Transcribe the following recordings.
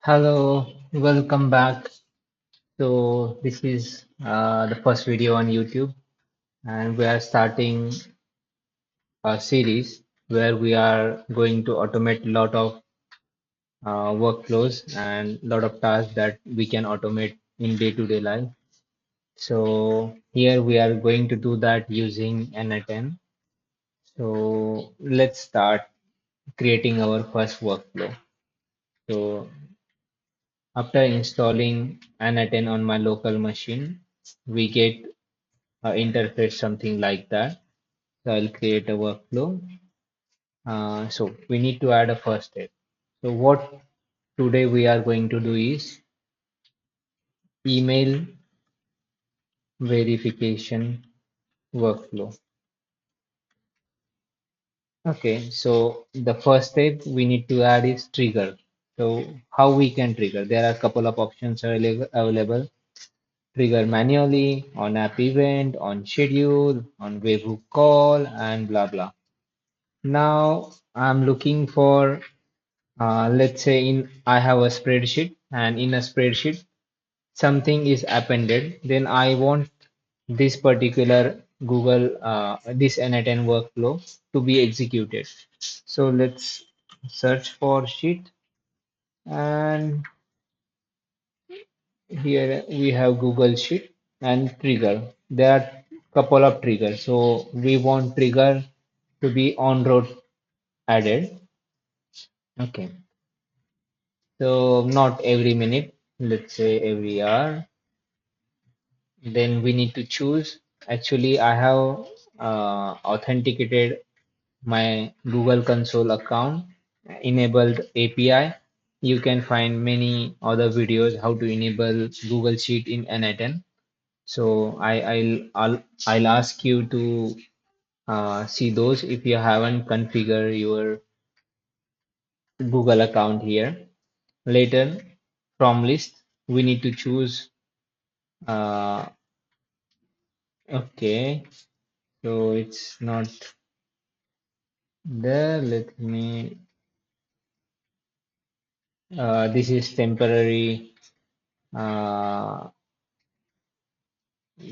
Hello, welcome back. So this is the first video on YouTube, and we are starting a series where we are going to automate a lot of workflows and a lot of tasks that we can automate in day-to-day life. So here we are going to do that using n10. So let's start creating our first workflow. So after installing n10 on my local machine, we get interface something like that. So I'll create a workflow. So we need to add a first step. So what today we are going to do is email verification workflow. Okay, so the first step we need to add is trigger. So how we can trigger? There are a couple of options available. Trigger manually on app event, on schedule, on webhook call, and blah blah. Now I'm looking for let's say in I have a spreadsheet and in a spreadsheet something is appended, then I want this particular this N10 workflow to be executed. So let's search for sheet and here we have Google Sheet and trigger. There are couple of triggers. So we want trigger to be on road added. Okay. So not every minute, let's say every hour. Then we need to choose. Actually, I have authenticated my Google Console account, enabled API. You can find many other videos how to enable Google Sheet in N10. So I'll ask you to see those if you haven't configured your Google account here. Later, from list, we need to choose. Uh, okay, so it's not there. Let me. This is temporary that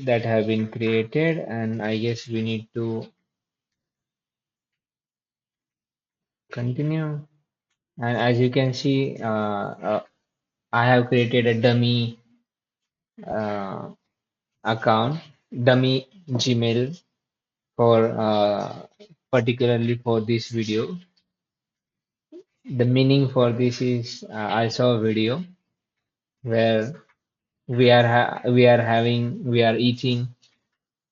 have been created, and I guess we need to continue. And as you can see, I have created a dummy uh, account, dummy Gmail for particularly for this video. The meaning for this is I saw a video where we are eating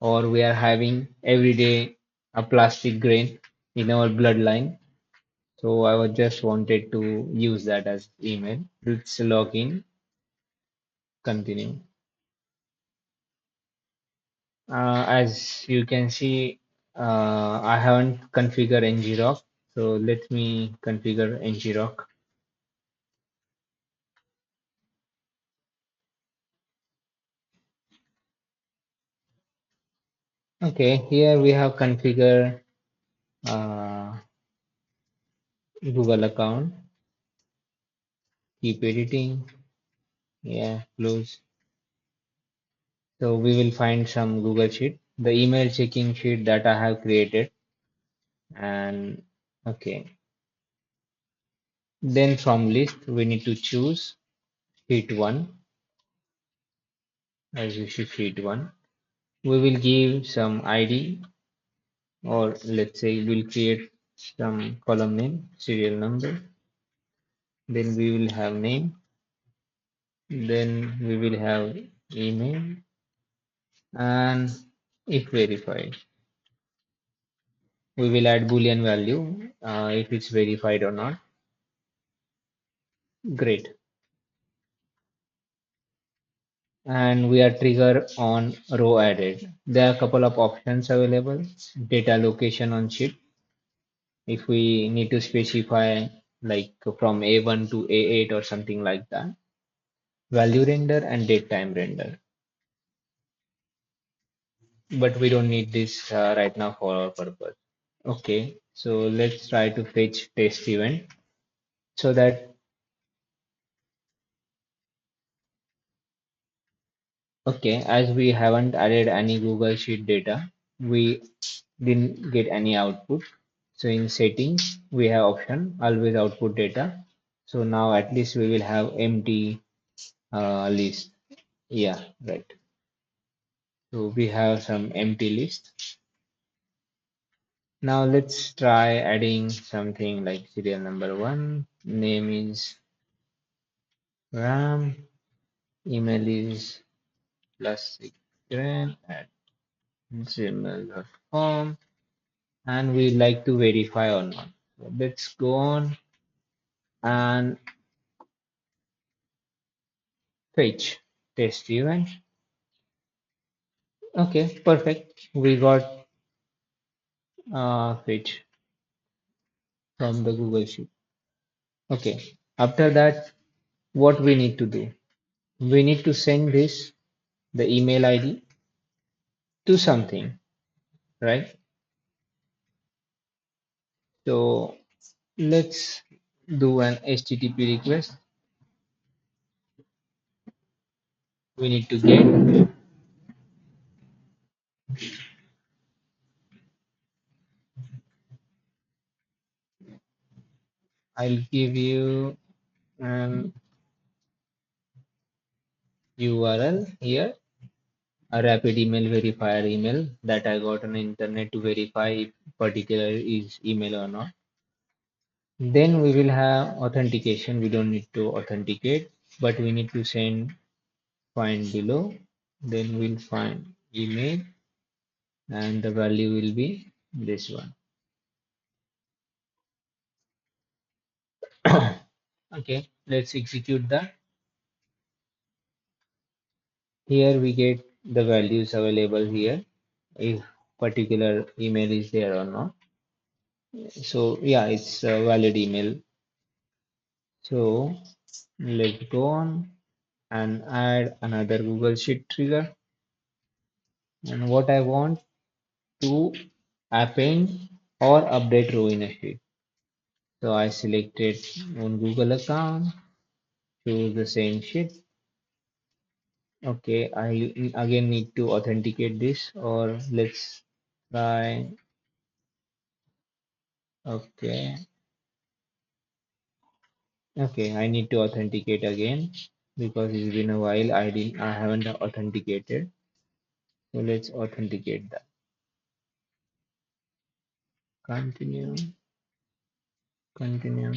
or we are having every day a plastic grain in our bloodline. So I was just wanted to use that as email. Let's log in, continue. As you can see, I haven't configured ngrok. So let me configure ngrok. Okay, here we have configured uh, Google account. Keep editing. Yeah, close. So we will find some Google Sheet, the email checking sheet that I have created. And okay, then from list, we need to choose sheet one as you should sheet one. We will give some ID or let's say we'll create some column name, serial number. Then we will have name. Then we will have email and if verified. We will add Boolean value if it's verified or not. Great. And we are trigger on row added. There are a couple of options available. Data location on sheet. If we need to specify like from A1 to A8 or something like that. Value render and date time render. But we don't need this right now for our purpose. Okay, so let's try to fetch test event so that Okay, as we haven't added any Google Sheet data, we didn't get any output. So in settings, we have option always output data. So now at least we will have empty list. Yeah, right. So we have some empty list. Now let's try adding something like serial number one. Name is Ram. Email is plasticgrain@gmail.com, and we like to verify or not. So let's go on and fetch test event. Okay, perfect. We got fetch from the Google Sheet. Okay, after that, what we need to do? We need to send this, the email ID, to something, right? So let's do an HTTP request. We need to get, I'll give you an URL here, a rapid email verifier email that I got on the internet to verify if particular is email or not. Then we will have authentication. We don't need to authenticate, but we need to send find below. Then we'll find email and the value will be this one. Okay, let's execute that. Here we get the values available here if particular email is there or not. So yeah, it's a valid email. So let's go on and add another Google Sheet trigger. And what I want to append or update row in a sheet. So I selected on Google account, choose the same sheet. Okay, I again need to authenticate this, or let's try. Okay, okay, I need to authenticate again because it's been a while. I haven't authenticated. So let's authenticate that. Continue, continue,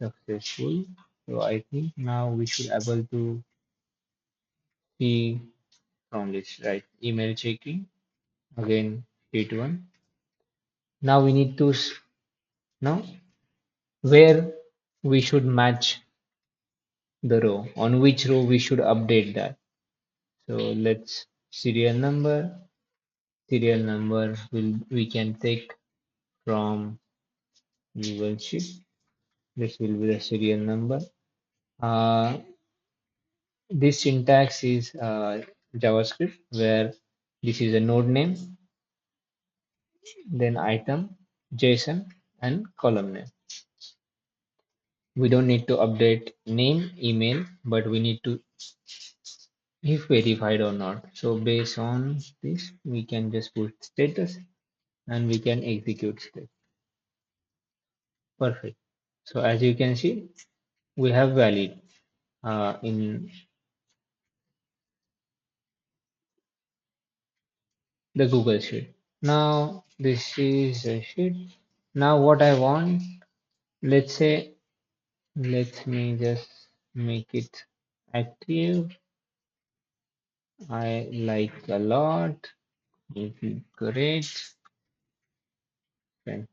successful. So I think now we should able to see from this, right? Email checking again, sheet one. Now we need to now where we should match the row, on which row we should update that. So let's serial number will we can take from Google Sheet. This will be the serial number. Uh, this syntax is JavaScript where this is a node name, then item, JSON, and column name. We don't need to update name, email, but we need to if verified or not. So based on this, we can just put status and we can execute state. Perfect. So as you can see, we have valid in the Google Sheet. Now this is a sheet. Now what I want, let's say, let me just make it active. I like a lot. If you great. Then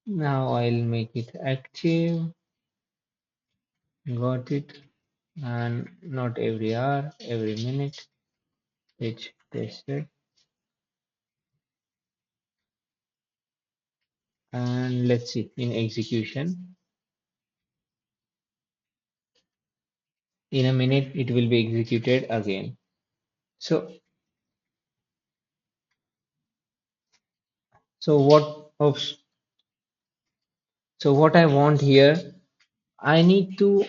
now I'll make it active. Got it. And not every hour, every minute. It's tested. And let's see in execution. In a minute, it will be executed again. So, so what? Oops. So what I want here, I need to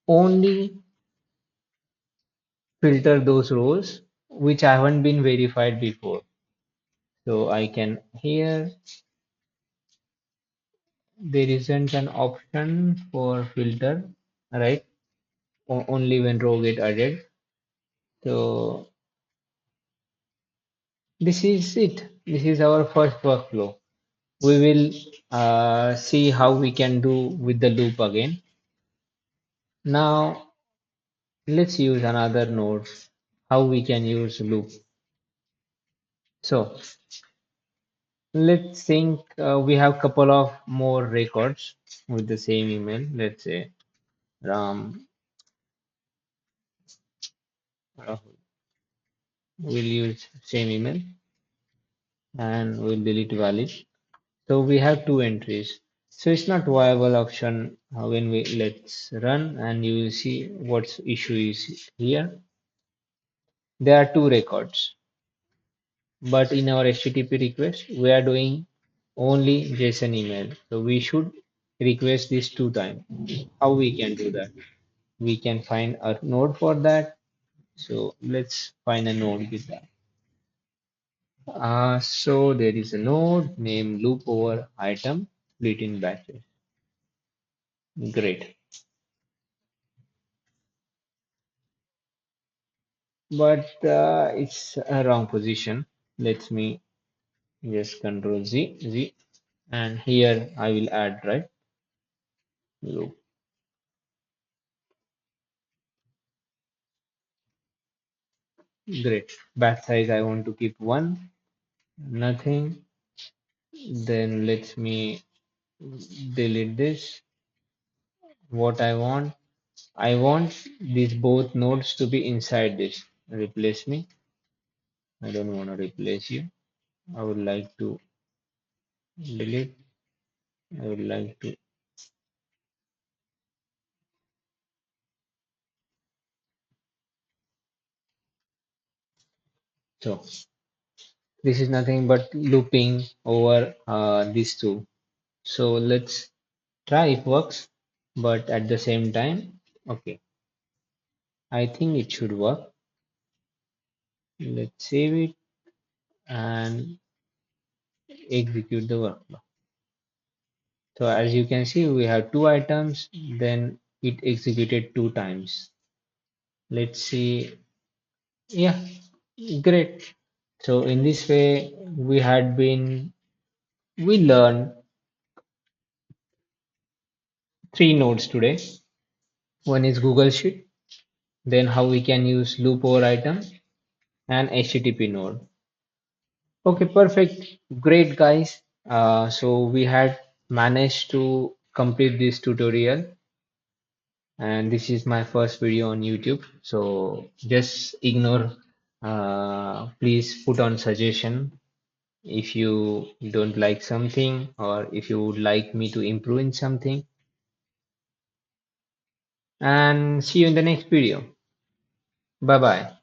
only. filter those rows which haven't been verified before. So I can here there isn't an option for filter, right? Only when row get added. So this is it. This is our first workflow. We will see how we can do with the loop again. Now let's use another node. How we can use loop. So let's think we have couple of more records with the same email. Let's say Ram Rahul. We'll use same email and we'll delete valid. So we have two entries. So it's not viable option when we let's run and you will see what's issue is here. There are two records, but in our HTTP request we are doing only JSON email. So we should request this two times. How we can do that? We can find a node for that. So let's find a node with that. So there is a node named loop over item split in batches. Great. But it's a wrong position. Let me just control Z, and here I will add right loop. Great. Batch size I want to keep one, nothing. Then let me delete this. What I want these both nodes to be inside this. Replace me. I don't want to replace you. I would like to delete. I would like to. So this is nothing but looping over these two. So let's try if works, but at the same time, okay, I think it should work. Let's save it and execute the workflow. So as you can see, we have two items, then it executed two times. Let's see. Yeah, great. So in this way, we learned three nodes today. One is Google Sheet, then how we can use loop over item and HTTP node. Okay, perfect. Great, guys. So we had managed to complete this tutorial, and this is my first video on YouTube. So just ignore, please put on suggestion if you don't like something or if you would like me to improve in something. And see you in the next video. Bye bye.